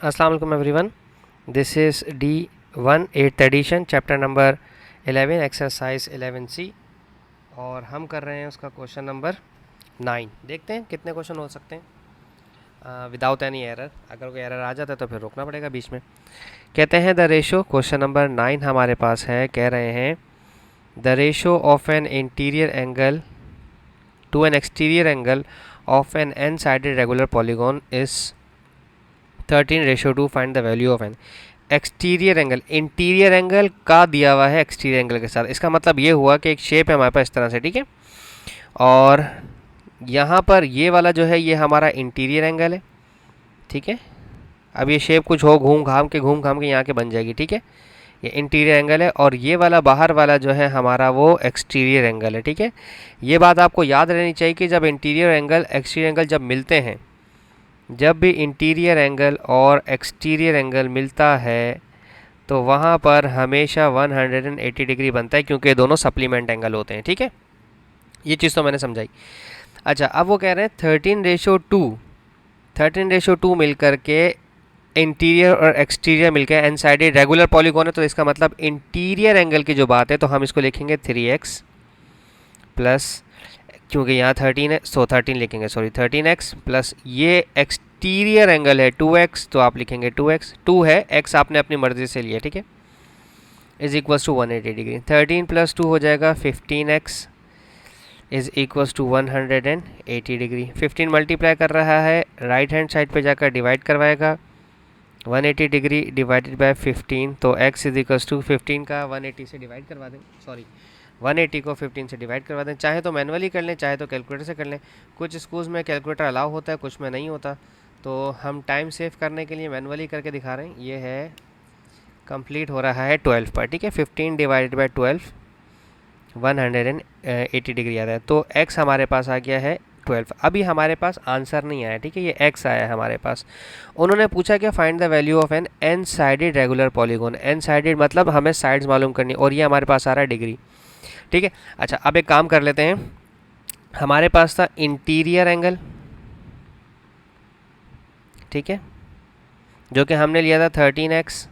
अस्सलाम वालेकुम everyone, this is D1 8th edition chapter number 11 exercise 11C और हम कर रहे हैं उसका क्वेश्चन नंबर 9। देखते हैं कितने क्वेश्चन हो सकते हैं विदाउट एनी एरर। अगर कोई एरर आ जाता है तो फिर रोकना पड़ेगा बीच में। कहते हैं द रेशो, क्वेश्चन नंबर 9 हमारे पास है। कह रहे हैं the ratio of an interior angle to an exterior angle of an N sided regular polygon is 13:2। Find the value of an exterior angle. Interior angle का दिया हुआ है एक्सटीरियर एंगल के साथ। इसका मतलब ये हुआ कि एक शेप है हमारे पास इस तरह से, ठीक है, और यहाँ पर ये वाला जो है ये हमारा इंटीरियर एंगल है, ठीक है। अब ये शेप कुछ हो घूम घाम के यहाँ के बन जाएगी, ठीक है। ये इंटीरियर एंगल है और ये वाला बाहर वाला जो है हमारा वो एक्सटीरियर एंगल है, ठीक है। ये बात आपको याद रहनी चाहिए कि जब इंटीरियर एंगल एक्सटीरियर एंगल जब मिलते हैं, जब भी इंटीरियर एंगल और एक्सटीरियर एंगल मिलता है तो वहाँ पर हमेशा 180 डिग्री बनता है, क्योंकि दोनों सप्लीमेंट एंगल होते हैं, ठीक है। ये चीज़ तो मैंने समझाई। अच्छा, अब वो कह रहे हैं 13:2 मिल करके इंटीरियर और एक्सटीरियर मिलकर एन साइडेड रेगुलर पॉलीगॉन है, तो इसका मतलब इंटीरियर एंगल की जो बात है तो हम इसको लिखेंगे 3x प्लस, क्योंकि यहाँ 13 है सो 13 लिखेंगे, सॉरी 13x प्लस ये एक्सटीरियर एंगल है 2x, तो आप लिखेंगे 2x। 2 है, x आपने अपनी मर्जी से लिया, ठीक है, is equals to 180 degree. 13 plus 2 हो जाएगा 15x is equals to 180 degree. 15 multiply कर रहा है, राइट हैंड साइड पे जाकर डिवाइड करवाएगा, 180 डिग्री डिवाइडेड बाय 15, तो x इज इक्वल्स टू 15 का 180 से डिवाइड करवा दें, सॉरी 180 को 15 से डिवाइड करवा दें। चाहे तो मैनुअली कर लें, चाहे तो कैलकुलेटर से कर लें। कुछ स्कूल्स में कैलकुलेटर अलाउ होता है, कुछ में नहीं होता, तो हम टाइम सेव करने के लिए मैनुअली करके दिखा रहे हैं। ये है कंप्लीट हो रहा है 12 पर, ठीक है। 15 डिवाइडेड बाय 12 180 डिग्री आ रहा है, तो x हमारे पास आ गया है 12। अभी हमारे पास आंसर नहीं आया, ठीक है, ये x आया है हमारे पास। उन्होंने पूछा कि find the value of an N sided regular polygon. N sided मतलब हमें साइड्स मालूम करनी, और ये हमारे पास आ रहा है डिग्री, ठीक है। अच्छा, अब एक काम कर लेते हैं। हमारे पास था इंटीरियर एंगल, ठीक है, जो कि हमने लिया था 13x,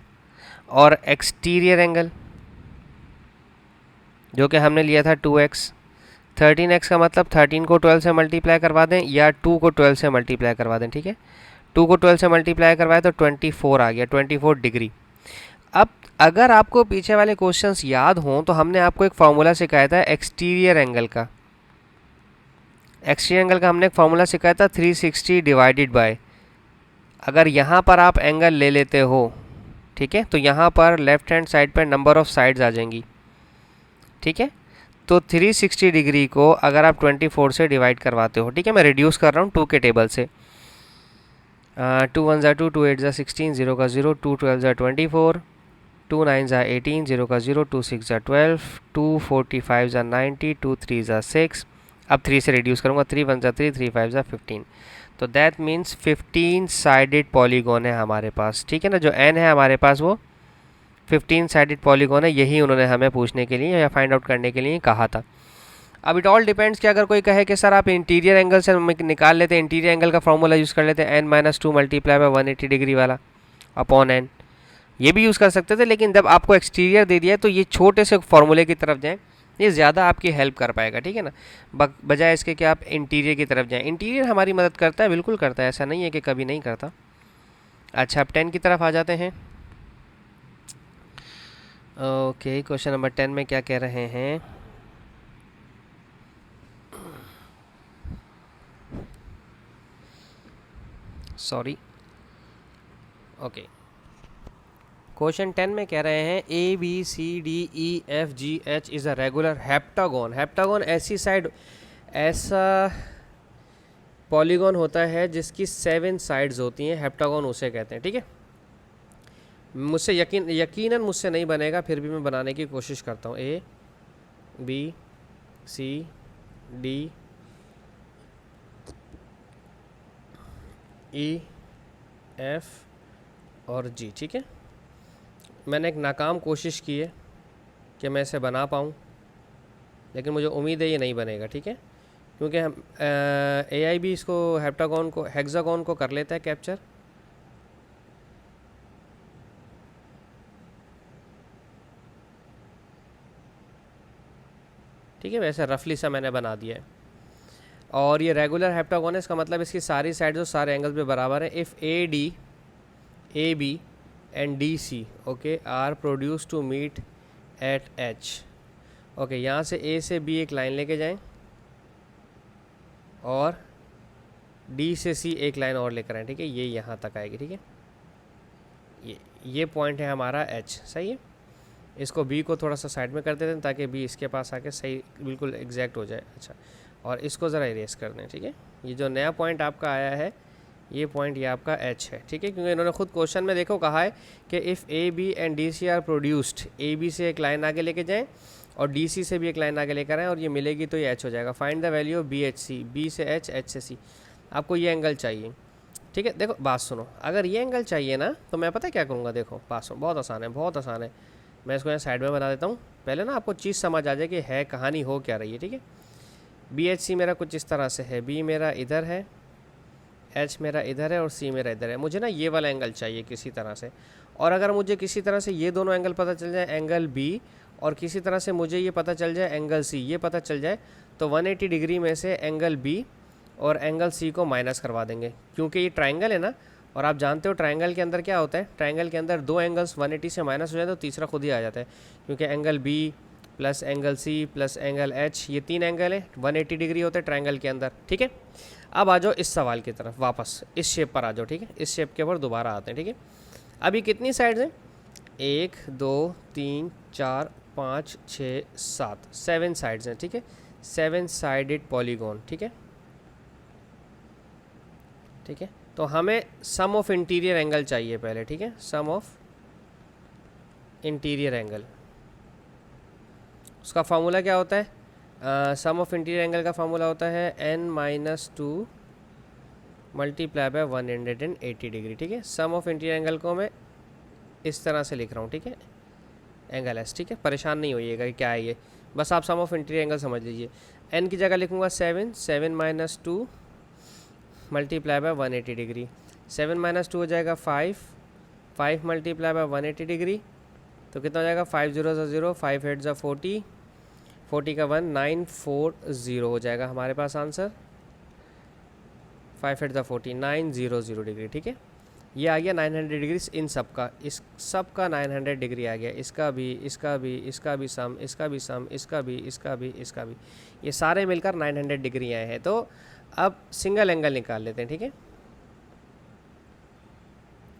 और एक्सटीरियर एंगल जो कि हमने लिया था 2x। 13x का मतलब 13 को 12 से मल्टीप्लाई करवा दें या 2 को 12 से मल्टीप्लाई करवा दें, ठीक है। 2 को 12 से मल्टीप्लाई करवाए तो 24 आ गया, 24 डिग्री। अब अगर आपको पीछे वाले क्वेश्चंस याद हों तो हमने आपको एक फार्मूला सिखाया था एक्सटीरियर एंगल का। एक्सटीरियर एंगल का हमने एक फार्मूला सिखाया था 360 डिवाइडेड बाय, अगर यहाँ पर आप एंगल ले लेते हो, ठीक है, तो यहाँ पर लेफ्ट हैंड साइड पर नंबर ऑफ साइड्स आ जाएंगी, ठीक है। तो 360 डिग्री को अगर आप 24 से डिवाइड करवाते हो, ठीक है, मैं रिड्यूस कर रहा हूँ 2 के टेबल से। 2 1 ज़ा 2, 2 8 ज़ा 16, 0 का 0, 2 12 ज़ा 24, 2 9 ज़ा 18, 0 का 0, 2 6 ज़ा 12, 2 45 ज़ा 90, 2 3 ज़ा 6। अब 3 से रिड्यूस करूँगा, 3 1 ज़ा 3, 3 5 ज़ा 15, तो दैट मीन्स 15 साइडेड पॉलीगॉन है हमारे पास, ठीक है ना। जो एन है हमारे पास वो 15 साइडेड पॉलीगॉन है, यही उन्होंने हमें पूछने के लिए या फाइंड आउट करने के लिए कहा था। अब इट ऑल डिपेंड्स कि अगर कोई कहे कि सर आप इंटीरियर एंगल से निकाल लेते हैं, इंटीरियर एंगल का फॉर्मूला यूज़ कर लेते हैं n-2 मल्टीप्लाई बाय 180 डिग्री वाला अपॉन n, ये भी यूज़ कर सकते थे, लेकिन जब आपको एक्सटीरियर दे दिया है तो ये छोटे से फॉर्मूले की तरफ जाएँ, ये ज़्यादा आपकी हेल्प कर पाएगा, ठीक है ना, बजाय इसके कि आप इंटीरियर की तरफ जाएँ। इंटीरियर हमारी मदद करता है, बिल्कुल करता है, ऐसा नहीं है कि कभी नहीं करता। अच्छा, अब 10 की तरफ आ जाते हैं। ओके, क्वेश्चन नंबर 10 में क्या कह रहे हैं। सॉरी, ओके, क्वेश्चन 10 में कह रहे हैं ABCDEFGH is a regular heptagon. Heptagon ऐसी साइड, ऐसा पॉलीगॉन होता है जिसकी 7 साइड्स होती हैं, हेप्टागोन उसे कहते हैं, ठीक है। मुझसे यकीनन मुझसे नहीं बनेगा, फिर भी मैं बनाने की कोशिश करता हूँ। ABCDEF और G, ठीक है। मैंने एक नाकाम कोशिश की है कि मैं इसे बना पाऊँ, लेकिन मुझे उम्मीद है ये नहीं बनेगा, ठीक है, क्योंकि हम AI भी इसको हेप्टागोन को हेक्सागोन को कर लेता है कैप्चर, ठीक है, वैसे रफली सा मैंने बना दिया है। और ये रेगुलर हेप्टागोन है, इसका मतलब इसकी सारी साइड जो सारे एंगल पे बराबर है। If A B and D C okay are produce to meet at H. Okay, यहाँ से ए से बी एक लाइन लेके जाएं और डी से सी एक लाइन और लेकर आएँ। ठीक है, ये यहाँ तक आएगी। ठीक है, ये पॉइंट है हमारा एच। सही है, इसको बी को थोड़ा सा साइड में कर देते हैं ताकि बी इसके पास आके सही बिल्कुल एग्जैक्ट हो जाए। अच्छा, और इसको ज़रा इरेज कर दें। ठीक है, ये जो नया पॉइंट आपका आया है ये पॉइंट ये आपका एच है। ठीक है, क्योंकि इन्होंने खुद क्वेश्चन में देखो कहा है कि if A B and D C are produced, A B से एक लाइन आगे लेके जाएं और डी सी से भी एक लाइन आगे लेकर आएँ और ये मिलेगी तो ये एच हो जाएगा। Find the value of B H C, B से एच, एच से सी। आपको ये एंगल चाहिए। ठीक है, देखो बात सुनो, अगर ये एंगल चाहिए ना तो मैं पता क्या करूँगा, देखो बात सुनो, बहुत आसान है, बहुत आसान है। मैं इसको यहाँ साइड में बना देता हूँ, पहले ना आपको चीज़ समझ आ जाए कि है कहानी हो क्या रही है। ठीक है, बी एच सी मेरा कुछ इस तरह से है, बी मेरा इधर है, एच मेरा इधर है और सी मेरा इधर है। मुझे ना ये वाला एंगल चाहिए किसी तरह से, और अगर मुझे किसी तरह से ये दोनों एंगल पता चल जाए, एंगल बी, और किसी तरह से मुझे ये पता चल जाए एंगल सी, ये पता चल जाए, तो 180 डिग्री में से एंगल बी और एंगल सी को माइनस करवा देंगे, क्योंकि ये ट्राइंगल है ना। और आप जानते हो ट्राइंगल के अंदर क्या होता है, ट्राइंगल के अंदर दो एंगल्स 180 से माइनस हो जाए तो तीसरा खुद ही आ जाता है, क्योंकि angle B plus angle C plus angle H, ये तीन एंगल है 180 डिग्री होते हैं ट्राइंगल के अंदर। ठीक है, अब आ जाओ इस सवाल की तरफ, वापस इस शेप पर आ जाओ। ठीक है, इस शेप के ऊपर दोबारा आते हैं। ठीक है, अभी कितनी साइड्स हैं, 1 2 3 4 5 6 7, 7 साइड्स हैं। ठीक है, 7 साइडेड पॉलीगॉन। ठीक है, ठीक है, तो हमें सम ऑफ इंटीरियर एंगल चाहिए पहले। ठीक है, सम ऑफ इंटीरियर एंगल, उसका फार्मूला क्या होता है, सम ऑफ इंटीरियर एंगल का फार्मूला होता है n-2 मल्टीप्लाई बाय 180 डिग्री। ठीक है, सम ऑफ इंटीरियर एंगल को मैं इस तरह से लिख रहा हूँ। ठीक है, एंगल एस। ठीक है, परेशान नहीं होइएगा कि क्या है ये, बस आप सम ऑफ इंटीरियर एंगल समझ लीजिए। n की जगह लिखूँगा 7, 7 - 2 मल्टीप्लाई बाय 180 डिग्री, 7 - 2 हो जाएगा 5, 5 मल्टीप्लाई बाय 180 डिग्री, तो कितना हो जाएगा, 5 0 0, 5 8 40, 40 का 1 940 हो जाएगा हमारे पास आंसर, 5 8 40 900 डिग्री। ठीक है, ये आ गया 900 डिग्री इन सब का, इस सब का 900 डिग्री आ गया, इसका भी, इसका भी, इसका भी सम, इसका भी सम, इसका भी, इसका भी, इसका भी, ये सारे मिलकर 900 डिग्री आए हैं। तो अब सिंगल एंगल निकाल लेते हैं। ठीक है,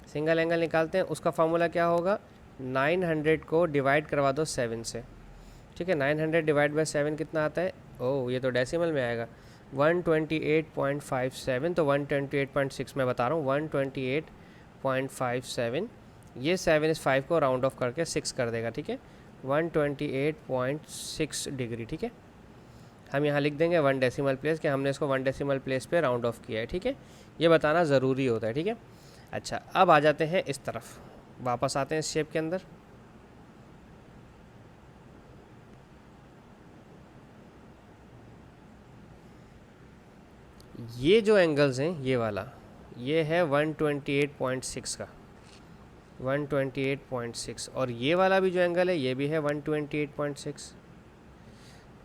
सिंगल एंगल निकालते हैं, उसका फार्मूला क्या होगा, 900 को डिवाइड करवा दो 7 से। ठीक है, 900 डिवाइड बाय 7 कितना आता है, ओह ये तो डेसिमल में आएगा, 128.57, तो 128.6 मैं बता रहा हूँ, 128.57, ये 7 इस 5 को राउंड ऑफ करके 6 कर देगा। ठीक है, 128.6 डिग्री। ठीक है, हम यहाँ लिख देंगे 1 डेसिमल प्लेस कि हमने इसको 1 डेसिमल प्लेस पे राउंड ऑफ किया है। ठीक है, ये बताना ज़रूरी होता है। ठीक है, अच्छा अब आ जाते हैं इस तरफ, वापस आते हैं इस शेप के अंदर। ये जो एंगल्स हैं, ये वाला, ये है 128.6 का, 128.6, और ये वाला भी जो एंगल है ये भी है 128.6।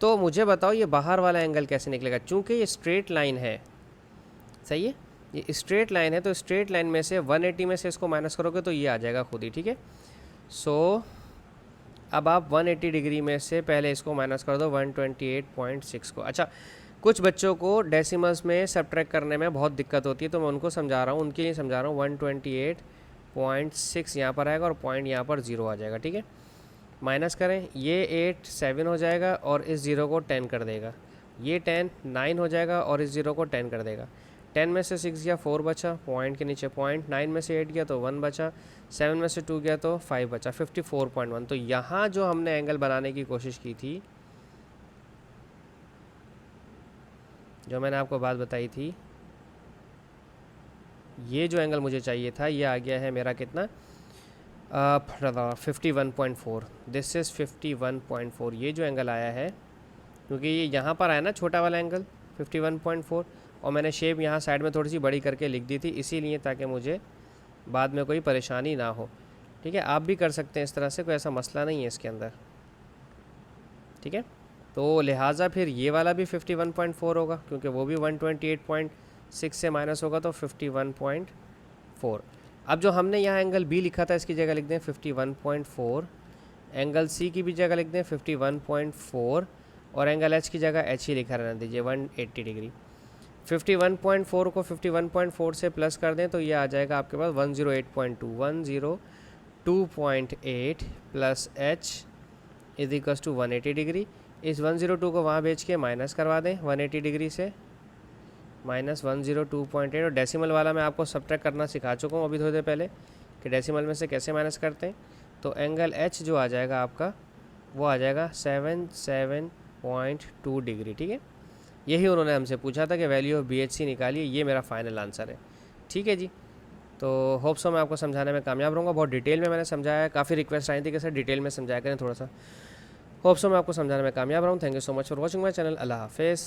तो मुझे बताओ ये बाहर वाला एंगल कैसे निकलेगा, चूँकि ये स्ट्रेट लाइन है। सही है, ये स्ट्रेट लाइन है, तो स्ट्रेट लाइन में से 180 में से इसको माइनस करोगे तो ये आ जाएगा खुद ही। ठीक है, सो अब आप 180 डिग्री में से पहले इसको माइनस कर दो 128.6 को। अच्छा, कुछ बच्चों को डेसिमल्स में सब्ट्रैक्ट करने में बहुत दिक्कत होती है, तो मैं उनको समझा रहा हूँ, उनके लिए समझा रहा हूँ। 128.6 यहाँ पर आएगा और पॉइंट यहाँ पर 0 आ जाएगा। ठीक है, माइनस करें, ये 8 7 हो जाएगा और इस 0 को 10 कर देगा, ये 10 9 हो जाएगा और इस 0 को 10 कर देगा। 10 में से 6 गया 4 बचा, पॉइंट के नीचे पॉइंट, 9 में से 8 गया तो 1 बचा, 7 में से 2 गया तो 5 बचा, 54.1। तो यहाँ जो हमने एंगल बनाने की कोशिश की थी, जो मैंने आपको बात बताई थी, ये जो एंगल मुझे चाहिए था ये आ गया है मेरा कितना, 51.4। दिस इज़ 51.4, ये जो एंगल आया है, क्योंकि ये यहाँ पर आया ना छोटा वाला एंगल 51.4, और मैंने शेप यहाँ साइड में थोड़ी सी बड़ी करके लिख दी थी इसीलिए, ताकि मुझे बाद में कोई परेशानी ना हो। ठीक है, आप भी कर सकते हैं इस तरह से, कोई ऐसा मसला नहीं है इसके अंदर। ठीक है, तो लिहाजा फिर ये वाला भी 51.4 होगा, क्योंकि वो भी 128.6 से माइनस होगा, तो 51.4। अब जो हमने यहाँ एंगल बी लिखा था इसकी जगह लिख दें 51.4, एंगल सी की भी जगह लिख दें 51.4, और एंगल एच की जगह एच ही लिखा रहना दीजिए 180 डिग्री। 51.4 को 51.4 से प्लस कर दें तो ये आ जाएगा आपके पास 108.2, 102.8 plus H is equals to 180 degree. इस 102 को वहाँ भेज के माइनस करवा दें 180 डिग्री से, माइनस 102.8, और डेसिमल वाला मैं आपको सब्ट्रैक्ट करना सिखा चुका हूँ अभी थोड़ी देर पहले कि डेसिमल में से कैसे माइनस करते हैं। तो एंगल एच जो आ जाएगा आपका वो आ जाएगा 77.2 डिग्री। ठीक है, यही उन्होंने हमसे पूछा था कि वैल्यू ऑफ BHC निकालिए, ये मेरा फाइनल आंसर है। ठीक है जी, तो होप सो मैं आपको समझाने में कामयाब रहूँगा। बहुत डिटेल में मैंने समझाया है, काफ़ी रिक्वेस्ट आई थी कि सर डिटेल में समझाया करें थोड़ा सा। होप सो मैं आपको समझाने में कामयाब रहूँ। Thank you so much for watching my channel. अल्लाह हाफिज़।